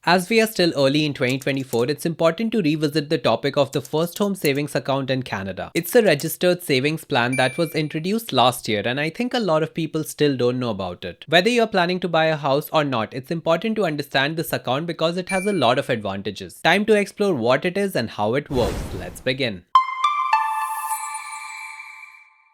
As we are still early in 2024, it's important to revisit the topic of the first home savings account in Canada. It's a registered savings plan that was introduced last year, and I think a lot of people still don't know about it. Whether you're planning to buy a house or not, it's important to understand this account because it has a lot of advantages. Time to explore what it is and how it works. Let's begin.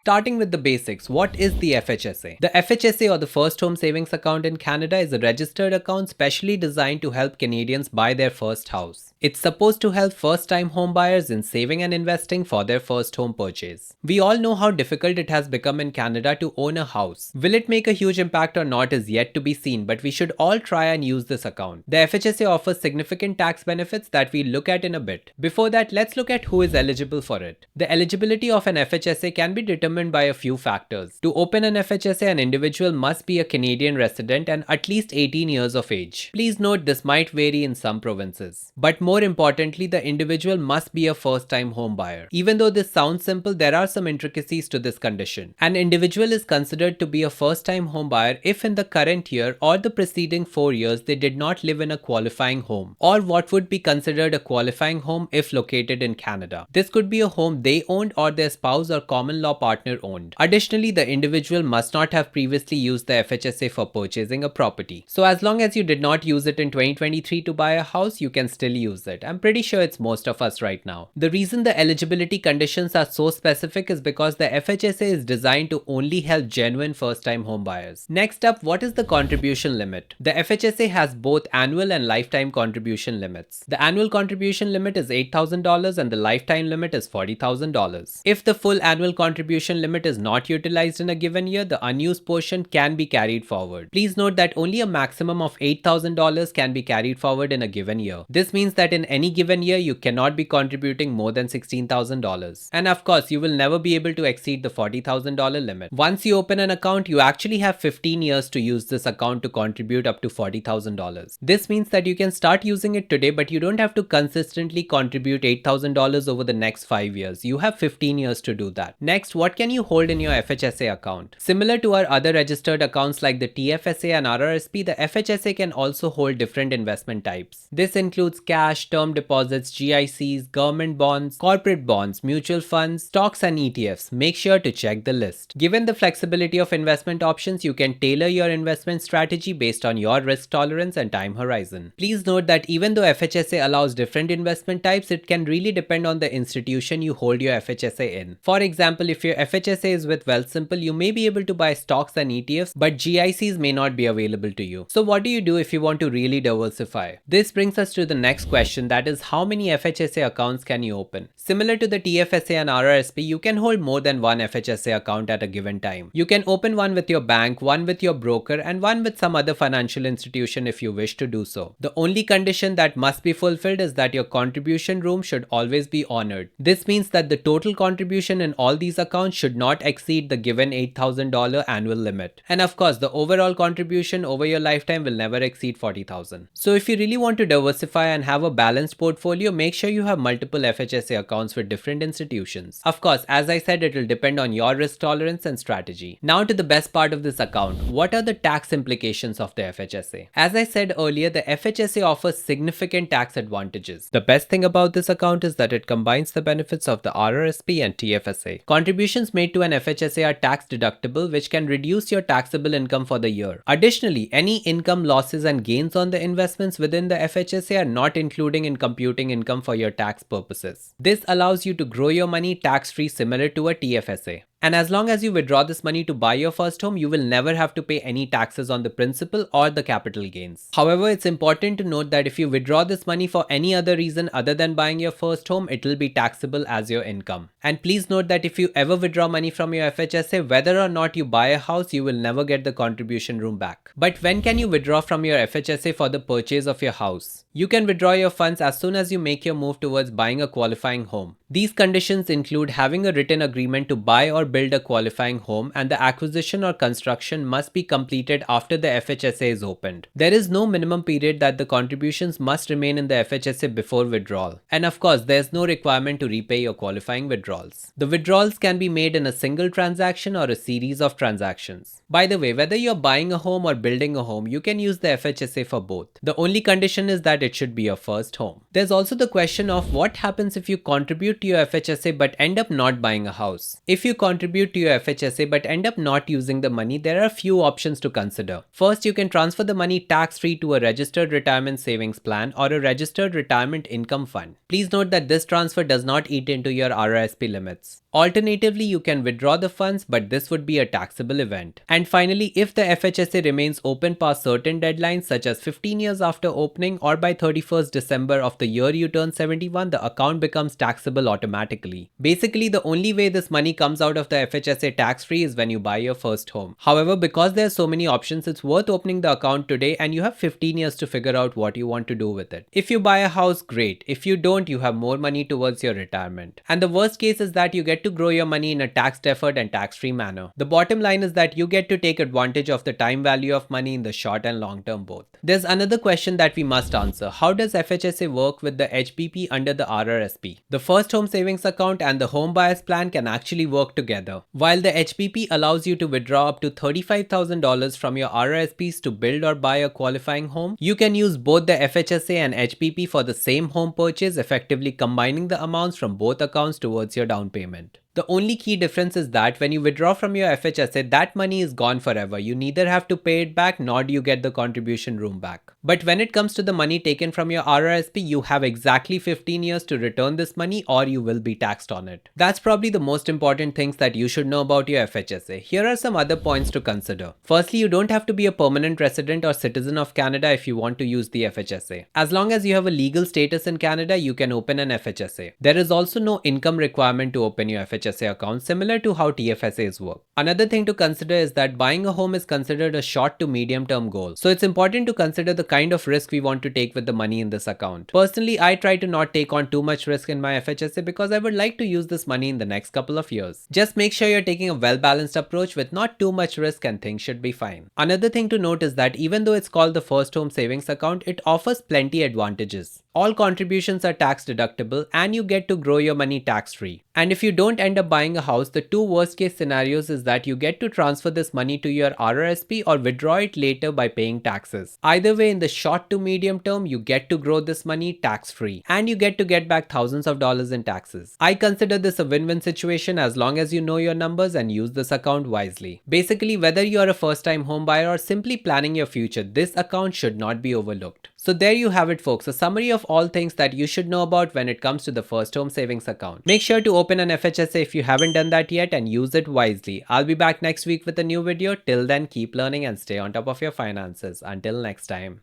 Starting with the basics, what is the FHSA? The FHSA, or the First Home Savings Account in Canada, is a registered account specially designed to help Canadians buy their first house. It's supposed to help first-time home buyers in saving and investing for their first home purchase. We all know how difficult it has become in Canada to own a house. Will it make a huge impact or not is yet to be seen, but we should all try and use this account. The FHSA offers significant tax benefits that we'll look at in a bit. Before that, let's look at who is eligible for it. The eligibility of an FHSA can be determined by a few factors. To open an FHSA, an individual must be a Canadian resident and at least 18 years of age. Please note this might vary in some provinces. But more importantly, the individual must be a first-time home buyer. Even though this sounds simple, there are some intricacies to this condition. An individual is considered to be a first-time home buyer if in the current year or the preceding 4 years they did not live in a qualifying home, or what would be considered a qualifying home if located in Canada. This could be a home they owned or their spouse or common law partner owned. Additionally, the individual must not have previously used the FHSA for purchasing a property. So as long as you did not use it in 2023 to buy a house, you can still use it. I'm pretty sure it's most of us right now. The reason the eligibility conditions are so specific is because the FHSA is designed to only help genuine first-time home buyers. Next up, what is the contribution limit? The FHSA has both annual and lifetime contribution limits. The annual contribution limit is $8,000 and the lifetime limit is $40,000. If the full annual contribution limit is not utilized in a given year, the unused portion can be carried forward. Please note that only a maximum of $8,000 can be carried forward in a given year. This means that in any given year, you cannot be contributing more than $16,000. And of course, you will never be able to exceed the $40,000 limit. Once you open an account, you actually have 15 years to use this account to contribute up to $40,000. This means that you can start using it today, but you don't have to consistently contribute $8,000 over the next 5 years. You have 15 years to do that. Next, what can you hold in your FHSA account? Similar to our other registered accounts like the TFSA and RRSP, the FHSA can also hold different investment types. This includes cash, term deposits, GICs, government bonds, corporate bonds, mutual funds, stocks and ETFs. Make sure to check the list. Given the flexibility of investment options, you can tailor your investment strategy based on your risk tolerance and time horizon. Please note that even though FHSA allows different investment types, it can really depend on the institution you hold your FHSA in. For example, if your FHSA is with Wealthsimple, you may be able to buy stocks and ETFs, but GICs may not be available to you. So what do you do if you want to really diversify? This brings us to the next question, that is, how many FHSA accounts can you open? Similar to the TFSA and RRSP, you can hold more than one FHSA account at a given time. You can open one with your bank, one with your broker, and one with some other financial institution if you wish to do so. The only condition that must be fulfilled is that your contribution room should always be honored. This means that the total contribution in all these accounts should not exceed the given $8,000 annual limit. And of course, the overall contribution over your lifetime will never exceed $40,000. So if you really want to diversify and have a balanced portfolio, make sure you have multiple FHSA accounts with different institutions. Of course, as I said, it will depend on your risk tolerance and strategy. Now to the best part of this account. What are the tax implications of the FHSA? As I said earlier, the FHSA offers significant tax advantages. The best thing about this account is that it combines the benefits of the RRSP and TFSA. Contributions made to an FHSA are tax deductible, which can reduce your taxable income for the year. Additionally, any income losses and gains on the investments within the FHSA are not including in computing income for your tax purposes. This allows you to grow your money tax-free, similar to a TFSA. And as long as you withdraw this money to buy your first home, you will never have to pay any taxes on the principal or the capital gains. However, it's important to note that if you withdraw this money for any other reason other than buying your first home, it will be taxable as your income. And please note that if you ever withdraw money from your FHSA, whether or not you buy a house, you will never get the contribution room back. But when can you withdraw from your FHSA for the purchase of your house? You can withdraw your funds as soon as you make your move towards buying a qualifying home. These conditions include having a written agreement to buy or build a qualifying home, and the acquisition or construction must be completed after the FHSA is opened. There is no minimum period that the contributions must remain in the FHSA before withdrawal. And of course, there's no requirement to repay your qualifying withdrawals. The withdrawals can be made in a single transaction or a series of transactions. By the way, whether you're buying a home or building a home, you can use the FHSA for both. The only condition is that it should be your first home. There's also the question of what happens if you contribute to your FHSA but end up not buying a house. If you contribute to your FHSA but end up not using the money, there are a few options to consider. First, you can transfer the money tax-free to a registered retirement savings plan or a registered retirement income fund. Please note that this transfer does not eat into your RRSP limits. Alternatively, you can withdraw the funds, but this would be a taxable event. And finally, if the FHSA remains open past certain deadlines such as 15 years after opening or by 31st December of the year you turn 71, the account becomes taxable automatically. Basically, the only way this money comes out of the FHSA tax-free is when you buy your first home. However, because there are so many options, it's worth opening the account today and you have 15 years to figure out what you want to do with it. If you buy a house, great. If you don't, you have more money towards your retirement. And the worst case is that you get to grow your money in a tax-deferred and tax-free manner. The bottom line is that you get to take advantage of the time value of money in the short and long term both. There's another question that we must answer. How does FHSA work with the HBP under the RRSP? The first home savings account and the home buyers plan can actually work together. While the HBP allows you to withdraw up to $35,000 from your RRSPs to build or buy a qualifying home, you can use both the FHSA and HBP for the same home purchase, effectively combining the amounts from both accounts towards your down payment. The only key difference is that when you withdraw from your FHSA, that money is gone forever. You neither have to pay it back nor do you get the contribution room back. But when it comes to the money taken from your RRSP, you have exactly 15 years to return this money or you will be taxed on it. That's probably the most important things that you should know about your FHSA. Here are some other points to consider. Firstly, you don't have to be a permanent resident or citizen of Canada if you want to use the FHSA. As long as you have a legal status in Canada, you can open an FHSA. There is also no income requirement to open your FHSA account, similar to how TFSAs work. Another thing to consider is that buying a home is considered a short to medium term goal. So it's important to consider the kind of risk we want to take with the money in this account. Personally, I try to not take on too much risk in my FHSA because I would like to use this money in the next couple of years. Just make sure you're taking a well-balanced approach with not too much risk and things should be fine. Another thing to note is that even though it's called the first home savings account, it offers plenty advantages. All contributions are tax deductible and you get to grow your money tax free. And if you don't end up buying a house, the two worst case scenarios is that you get to transfer this money to your RRSP or withdraw it later by paying taxes. Either way, in the short to medium term, you get to grow this money tax free and you get to get back thousands of dollars in taxes. I consider this a win-win situation as long as you know your numbers and use this account wisely. Basically, whether you're a first-time home buyer or simply planning your future, this account should not be overlooked. So there you have it, folks, a summary of all things that you should know about when it comes to the first home savings account. Make sure to open an FHSA if you haven't done that yet and use it wisely. I'll be back next week with a new video. Till then, keep learning and stay on top of your finances. Until next time.